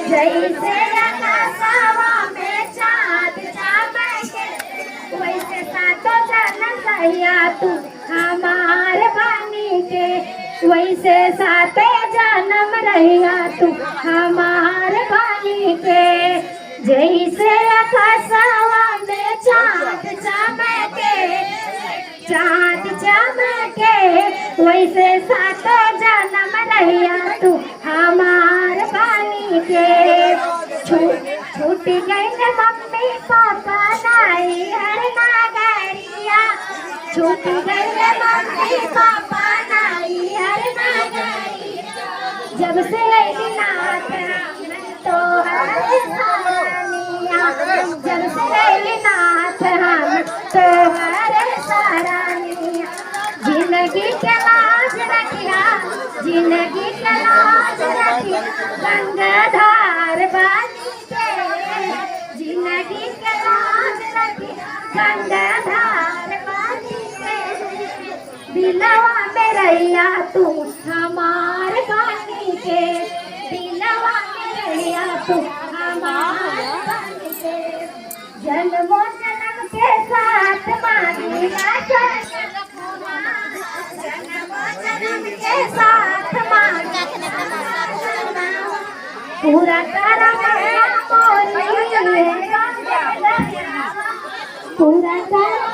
जैसे आकाशवा में चाँद चमके, वैसे सातों जन्म रहिया तू हमार बनी के, वैसे सातों जन्म रहिया तू हमार बनी के। जैसे आकाशवा में चाँद चमके, चाँद चमके, वैसे सातों जन्म रहिया तू हमार बनी के। छूट गई मम्मी पापा नाई हर नगरिया, छूट गई मम्मी पापा नाई हर नगरिया, जब से अइली नाथ हम तो हर सरानिया, जब से अइली नाथ हम तो हर सरानिया। जिंदगी के लाज रखिया, जिंदगी के लाज रखिया, गंगाधार बनी के, जिंदगी के लाज रखिया, गंगाधार बनी के। दिलवा में रहिया तू हमार बनी के, दिलवा में रहिया तू हमार बनी के। जन्मों जन्म के साथ मानिया के साथ पूरा करम पूरा करम